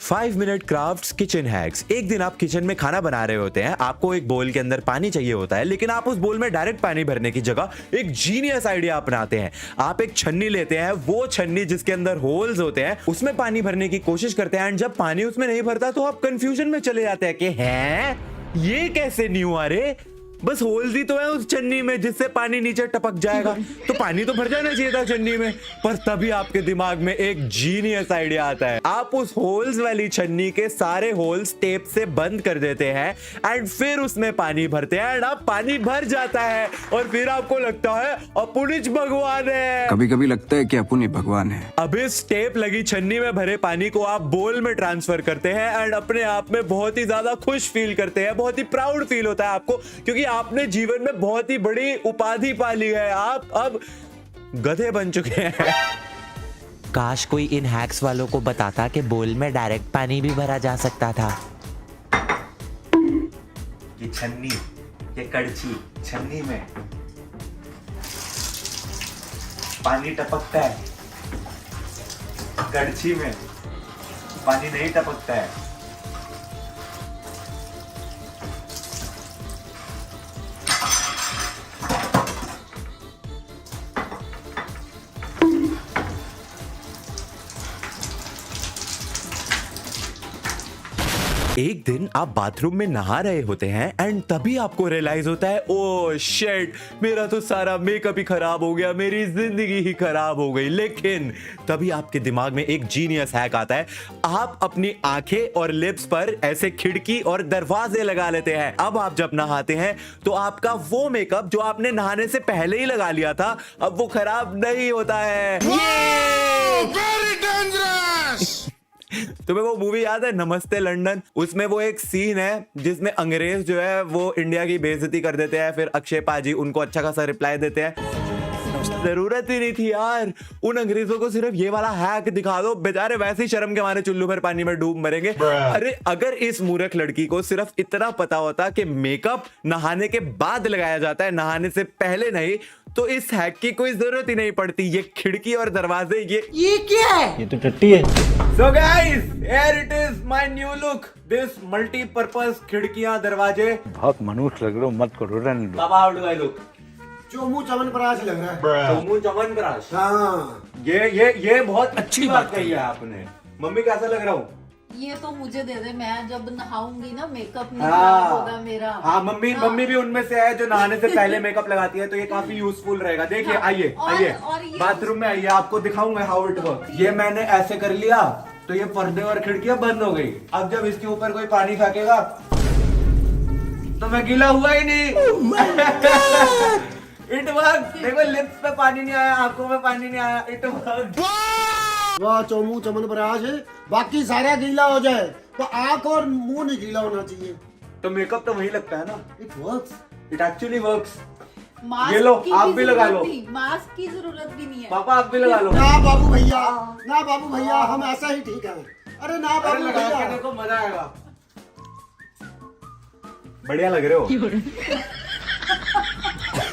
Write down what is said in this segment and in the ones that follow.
5 minute crafts kitchen hacks. एक दिन आप किचन में खाना बना रहे होते हैं, आपको एक बोल के अंदर पानी चाहिए होता है, लेकिन आप उस बोल में डायरेक्ट पानी भरने की जगह एक जीनियस आइडिया अपनाते हैं। आप एक छन्नी लेते हैं, वो छन्नी जिसके अंदर होल्स होते हैं उसमें पानी भरने की कोशिश करते हैं, एंड जब पानी उसमें नहीं भरता तो आप कंफ्यूजन में चले जाते हैं कि हैं ये कैसे नहीं हुआ रे, बस होल्स ही तो है उस छन्नी में जिससे पानी नीचे टपक जाएगा, तो पानी तो भर जाना चाहिए था छन्नी में। पर तभी आपके दिमाग में एक जीनियस आइडिया आता है। आप उस होल्स वाली छन्नी के सारे होल्स टेप से बंद कर देते हैं एंड फिर उसमें पानी भरते हैं एंड अब पानी भर जाता है और फिर आपको लगता है अपुनिच भगवान है। कभी कभी लगता है कि अपुन ही भगवान है। अब इस टेप लगी छन्नी में भरे पानी को आप बोल में ट्रांसफर करते हैं एंड अपने आप में बहुत ही ज्यादा खुश फील करते हैं, बहुत ही प्राउड फील होता है आपको, क्योंकि आपने जीवन में बहुत ही बड़ी उपाधि पाली है। आप अब गधे बन चुके हैं। काश कोई इन हैक्स वालों को बताता कि बोल में डायरेक्ट पानी भी भरा जा सकता था। ये छन्नी, ये कड़छी, छन्नी में पानी टपकता है, कड़छी में पानी नहीं टपकता है। एक दिन आप बाथरूम में नहा रहे होते हैं एंड तभी आपको रियलाइज होता है ओ शिट, मेरा तो सारा मेकअप ही खराब हो गया, मेरी जिंदगी ही खराब हो गई। लेकिन तभी आपके दिमाग में एक जीनियस हैक आता है। आप अपनी आंखें और लिप्स पर ऐसे खिड़की और दरवाजे लगा लेते हैं। अब आप जब नहाते हैं तो आपका वो मेकअप जो आपने नहाने से पहले ही लगा लिया था, अब वो खराब नहीं होता है। Very dangerous! तुम्हें वो मूवी याद है नमस्ते लंदन? उसमें वो एक सीन है जिसमें अंग्रेज जो है वो इंडिया की बेइज्जती कर देते हैं, फिर अक्षय पाजी उनको अच्छा खासा रिप्लाई देते हैं। जरूरत ही नहीं थी यार, उन अंग्रेजों को सिर्फ ये वाला हैक दिखा दो, बेचारे वैसे ही शर्म के मारे चुल्लू भर पानी में डूब मरेंगे। अरे अगर इस मूर्ख लड़की को सिर्फ इतना पता होता कि मेकअप नहाने के बाद लगाया जाता है, नहाने से पहले नहीं, तो इस हैक की कोई जरूरत ही नहीं पड़ती। ये खिड़की और दरवाजे ये क्या है? ये तो टट्टी है। So guys, here it is my new look. This multi-purpose खिड़कियां दरवाजे। बहुत मनुष्य लग रहे हो, मत करो, रहने दो। बाबा, how do I look? Chomu chyawanprash लग रहा है। चोमू चमनप्राश। हाँ, ये बहुत अच्छी बात कही है आपने। मम्मी कैसा लग रहा हूँ? ये तो मुझे दे दे, मैं जब नहाऊंगी ना मेकअप नहीं खराब होगा मेरा। हाँ मम्मी भी उनमें से है जो नहाने से पहले मेकअप लगाती है, तो ये काफी यूजफुल रहेगा। देखिए आइए बाथरूम में आइए, आपको दिखाऊंगा हाउ इट वर्क। ये मैंने ऐसे कर लिया तो ये पर्दे और खिड़कियां बंद हो गई। अब जब इसके ऊपर कोई पानी फेंकेगा तो मैं गीला हुआ ही नहीं। It work. देखो लिप्स पे पानी नहीं आया, आंखों में पानी नहीं आया। It work. वाह चोमू चमनप्राश है, बाकी सारा गीला हो जाए तो आंख और मुंह नहीं गीला होना चाहिए। तो मेकअप तो वही लगता है ना। It works. It actually works. Mask ये लो, की आप भी लगा लो। मास्क की जरूरत भी नहीं है। पापा आप भी लगा लो। ना बाबू भैया हम ऐसा ही ठीक है। अरे ना अरे बाबू लगा के भैया, देखो, मजा आएगा। बढ़िया लग रहे हो।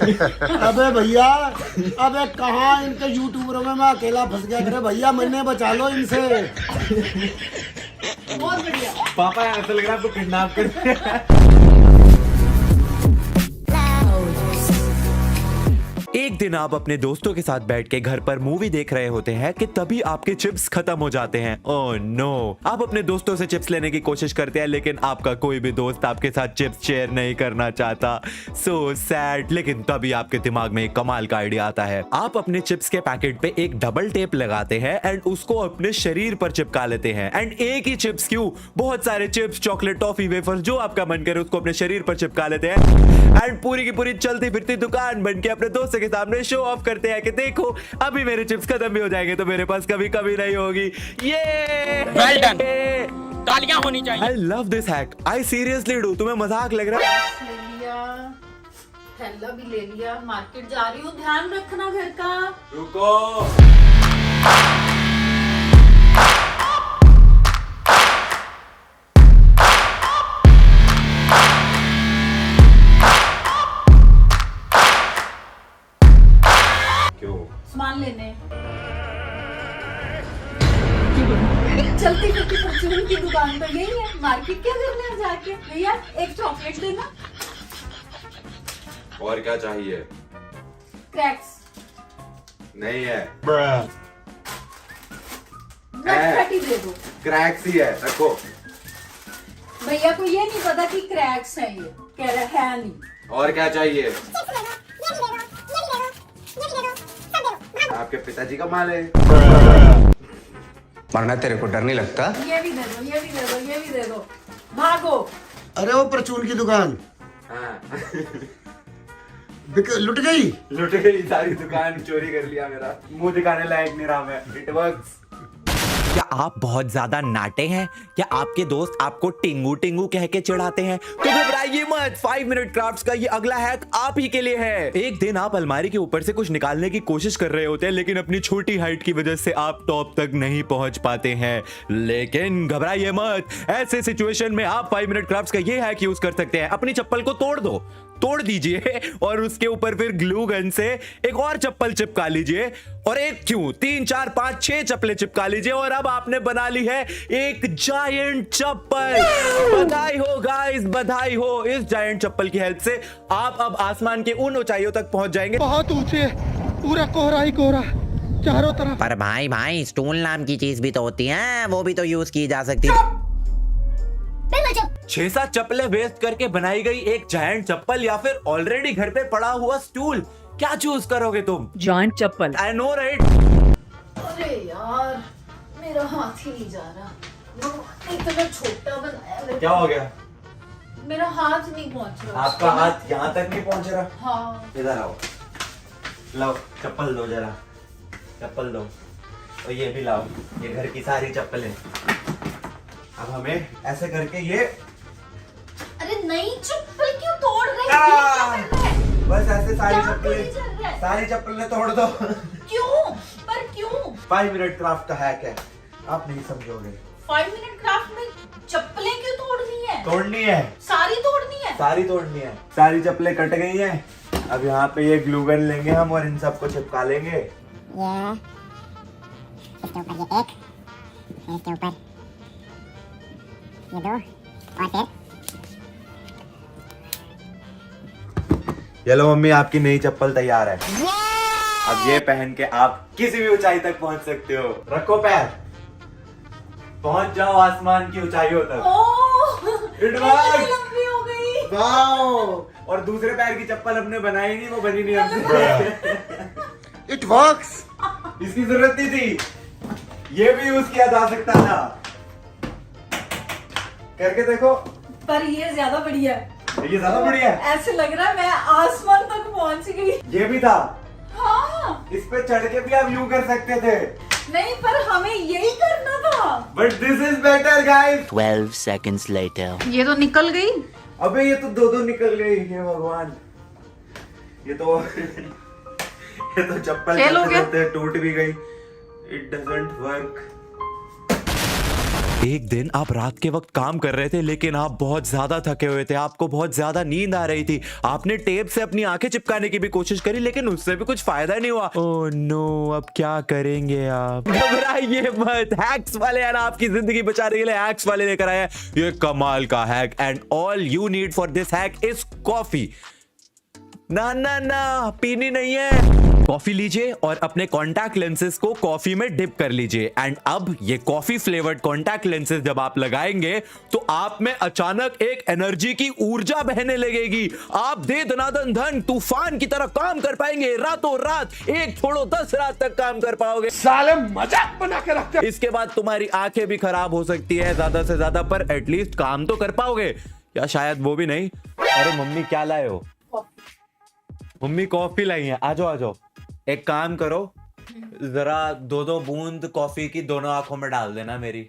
अबे भैया, अबे कहाँ इनके यूट्यूबरों में मैं अकेला फंस गया। अरे भैया मैंने बचा लो इनसे। बहुत बढ़िया। पापा ऐसा लग रहा है आपको किडनैप कर दिया। एक दिन आप अपने दोस्तों के साथ बैठ के घर पर मूवी देख रहे होते हैं कि तभी आपके चिप्स खत्म हो जाते हैं। Oh no. आप अपने दोस्तों से चिप्स लेने की कोशिश करते हैं, लेकिन आपका कोई भी दोस्त आपके साथ चिप्स शेयर नहीं करना चाहता। So sad. लेकिन तभी आपके दिमाग में एक कमाल का आइडिया आता है। आप अपने चिप्स के पैकेट पे एक डबल टेप लगाते हैं एंड उसको अपने शरीर पर चिपका लेते हैं। एंड एक ही चिप्स क्यों, बहुत सारे चिप्स, चॉकलेट, टॉफी, वेफर्स, जो आपका मन करे उसको अपने शरीर पर चिपका लेते हैं एंड पूरी की पूरी चलती फिरती दुकान बन के अपने दोस्तों के सामने शो ऑफ करते हैं कि देखो अभी मेरे चिप्स खत्म भी हो जाएंगे तो मेरे पास कभी कभी नहीं होगी। ये वेल डन, तालियां होनी चाहिए। I love this hack. I seriously do. तुम्हें मजाक लग रहा है? ले लिया, थैला भी ले लिया, मार्केट जा रही हूँ, ध्यान रखना घर का। रुको। सामान लेने चलती फिरती की दुकान तो यही है, मार्केट क्या करने हैं जाके? भैया एक चॉकलेट देना। और क्या चाहिए? क्रैक्स, नहीं है, नटखटी दे दो। क्रैक्स ही है, रखो। भैया को ये नहीं पता कि क्रैक्स है, ये कह रहा है नहीं। और क्या चाहिए? आपके पिताजी का माल है। मरना तेरे को डर नहीं लगता? ये भी दे दो, ये भी दे दो, ये भी दे दो, भागो। अरे वो परचून की दुकान हाँ। लुट गई। लुट गई, सारी दुकान चोरी कर लिया मेरा। मुंह दिखाने लायक नहीं रहा मैं। It works. क्या आप बहुत ज्यादा नाटे हैं? क्या आपके दोस्त आपको टिंगू टिंगू कह के चिढ़ाते हैं? तो घबराइए मत, 5 मिनट क्राफ्ट्स का ये अगला हैक आप ही के लिए है। एक दिन आप अलमारी के ऊपर से कुछ निकालने की कोशिश कर रहे होते हैं, लेकिन अपनी छोटी हाइट की वजह से आप टॉप तक नहीं पहुंच पाते हैं। लेकिन घबराइए मत, ऐसे सिचुएशन में आप 5 मिनट क्राफ्ट्स का ये हैक यूज कर सकते हैं। अपनी चप्पल को तोड़ दीजिए और उसके ऊपर फिर ग्लू गन से एक और चप्पल चिपका लीजिए, और एक क्यों 3 4 5 6 चप्पलें चिपका लीजिए, और अब आपने बना ली है एक जायंट चप्पल। बधाई हो गाइस, बधाई हो। इस जायंट चप्पल की हेल्प से आप अब आसमान के उन ऊंचाइयों तक पहुंच जाएंगे। बहुत ऊंचे, पूरा कोहरा ही कोहरा चारों तरफ। पर भाई स्टूल नाम की चीज भी तो होती है, वो भी तो यूज की जा सकती है। 6-7 चप्पलें वेस्ट करके बनाई गई एक जायंट चप्पल या फिर ऑलरेडी घर पे पड़ा हुआ स्टूल, क्या चूज करोगे तुम? Joint chappal. I know right. अरे यार, मेरा हाथ ही नहीं जा रहा। इतना छोटा बनाया मेरे क्या हो गया? मेरा हाथ नहीं पहुंच रहा। आपका हाथ यहाँ तक नहीं पहुंच रहा? हाँ। इधर आओ, लाओ चप्पल दो, जरा चप्पल दो, और ये भी लाओ, ये घर की सारी चप्पलें। अब हमें ऐसे करके ये, अरे नई चप्पल क्यों तोड़ रहे हैं? बस ऐसे सारी क्या गोली चल रहा है? सारी चप्पलें तोड़ दो। क्यों? पर क्यों? 5 मिनट क्राफ्ट का हैक है, आप नहीं समझोगे। 5 मिनट क्राफ्ट में चप्पलें क्यों तोड़नी है? तोड़नी है, सारी तोड़नी है। सारी तोड़नी है। सारी चप्पलें कट गई हैं। अब यहाँ पे ये ग्लू गन लेंगे हम और इन सबको चिपका लेंगे। इसके ऊपर ये एक, इसके ऊपर ये दो, और फिर ये लो मम्मी, आपकी नई चप्पल तैयार है। अब ये पहन के आप किसी भी ऊंचाई तक पहुंच सकते हो। रखो पैर, पहुंच जाओ आसमान की ऊंचाइयों तक। इतनी लंबी हो गई। वाओ। और दूसरे पैर की चप्पल हमने बनाई नहीं, वो बनी नहीं हमसे। It works. इसकी जरूरत नहीं थी, ये भी यूज किया जा सकता था। करके देखो। पर ये ज्यादा बढ़िया है। ये ज्यादा बढ़िया है। ऐसे लग रहा है मैं आसमान तक पहुंच गई। ये भी था। हाँ। इस पे चढ़ के भी आप यूं कर सकते थे। नहीं, पर हमें यही करना था। But this is better guys. 12 seconds later. ये तो निकल गई। अबे ये तो दो निकल गई। हे भगवान, ये तो ये तो चप्पल फेल हो गया। चलते टूट भी गई। It doesn't work. एक दिन आप रात के वक्त काम कर रहे थे, लेकिन आप बहुत ज्यादा थके हुए थे, आपको बहुत ज्यादा नींद आ रही थी। आपने टेप से अपनी आंखें चिपकाने की भी कोशिश करी, लेकिन उससे भी कुछ फायदा नहीं हुआ। ओह नो, अब क्या करेंगे आप? घबराइए मत, हैक्स वाले यार आपकी जिंदगी बचाने के लिए हैक्स वाले लेकर आए हैं ये कमाल का hack. And all you need for this hack is coffee. ना ना ना, पीनी नहीं है। कॉफी लीजिए और अपने कॉन्टैक्ट लेंसेज को कॉफी में डिप कर लीजिए। एंड अब ये कॉफी फ्लेवर्ड कॉन्टैक्ट लेंसेज जब आप लगाएंगे तो आप में अचानक एक एनर्जी की ऊर्जा बहने लगेगी। आप दे दनादन धन तूफान की तरह काम कर पाएंगे। रातों रात, एक छोड़ो 10 रात तक काम कर पाओगे। साले मजाक बना के रखते। इसके बाद तुम्हारी आंखें भी खराब हो सकती है ज्यादा से ज्यादा, पर एटलीस्ट काम तो कर पाओगे, या शायद वो भी नहीं। अरे मम्मी क्या लाए हो? मम्मी कॉफी लाई है। आ जाओ। एक काम करो, जरा 2-2 बूंद कॉफी की दोनों आंखों में डाल देना मेरी।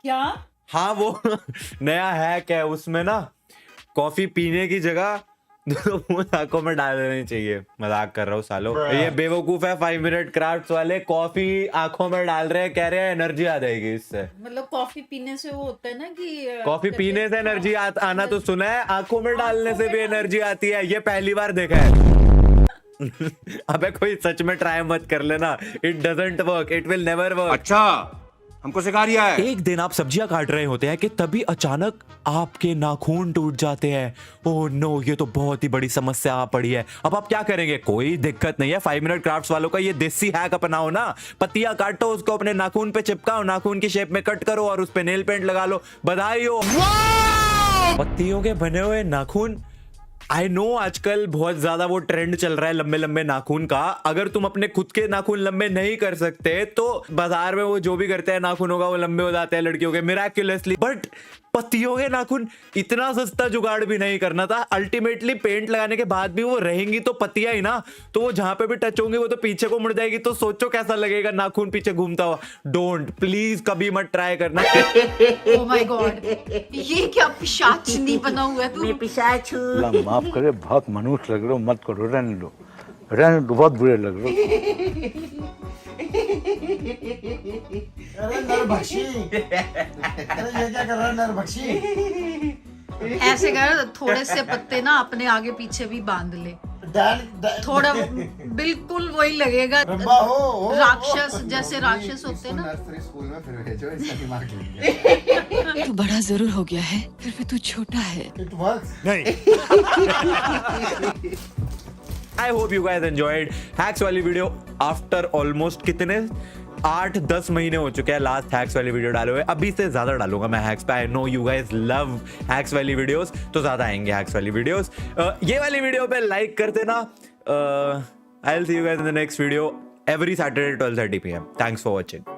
क्या? हाँ, वो नया हैक है, उसमें ना कॉफी पीने की जगह 2 बूंद आंखों में डाल देनी चाहिए। मजाक कर रहा हूँ सालो, ये बेवकूफ है 5 मिनट क्राफ्ट्स वाले। कॉफी आंखों में डाल रहे हैं, कह रहे हैं एनर्जी आ जाएगी इससे। मतलब कॉफी पीने से वो होता है ना कि कॉफी पीने से एनर्जी आना तो सुना है, आंखों में डालने से भी एनर्जी आती है, ये पहली बार देखा है। अबे कोई सच में ट्राई मत कर लेना, it doesn't work, it will never work. अच्छा, हमको सिखा रिया है। एक दिन आप सब्जियां काट रहे होते हैं कि तभी अचानक आपके नाखून टूट जाते हैं। ओह नो, ये तो बहुत ही बड़ी समस्या आ पड़ी है। अब आप क्या करेंगे? कोई दिक्कत नहीं है, 5 मिनट क्राफ्ट्स वालों का ये देसी हैक अपनाओ ना। पत्तियां काटो, उसको अपने नाखून पे चिपकाओ, नाखून की शेप में कट करो और उस पे नेल पेंट लगा लो। बधाई हो। पत्तियों के बने हुए नाखून। आई नो आजकल बहुत ज्यादा वो ट्रेंड चल रहा है लंबे लंबे नाखून का। अगर तुम अपने खुद के नाखून लंबे नहीं कर सकते तो बाजार में वो जो भी करते हैं नाखूनों का वो लंबे हो जाते हैं लड़कियों के मिराक्युलसली। बट पत्तियों के नाखून इतना सस्ता जुगाड़ भी नहीं करना था। अल्टीमेटली पेंट लगाने के बाद भी वो रहेंगी तो पत्तियां ही ना, तो वो जहां पे भी टच होंगे वो तो पीछे को मुड़ जाएगी। तो सोचो कैसा लगेगा नाखून पीछे घूमता हुआ। डोंट, प्लीज कभी मत ट्राई करना। ओह माय गॉड, ये क्या पिशाचनी बना हुआ है तू? अल्लाह माफ करे, बहुत मनुष्य लग रहे हो, मत करो, रहने दो, रहने दो, बहुत बुरे लग रहे हो। अरे नरभक्षी, अरे ये क्या कर रहा है नरभक्षी? ऐसे कर, थोड़े से पत्ते ना अपने आगे पीछे भी बांध ले, थोड़ा बिल्कुल वही लगेगा रब्बा हो राक्षस, जैसे राक्षस होते हैं ना। नर्सरी स्कूल में फिर भेजो, इसका दिमाग लग तू बड़ा जरूर हो गया है, फिर भी तू छोटा है। गया। It works. I hope you guys enjoyed hacks वाली वीडियो। आफ्टर ऑलमोस्ट कितने 8-10 महीने हो चुके हैं लास्ट हैक्स वाली वीडियो डाले हुए। अभी से ज्यादा डालूंगा मैं हैक्स पे। I know you guys love hacks वाली वीडियोस, तो ज्यादा आएंगे हैक्स वाली वीडियोस। ये वाली वीडियो पे लाइक कर देना। I will see you guys in the next video every Saturday 12:30 PM। Thanks for watching.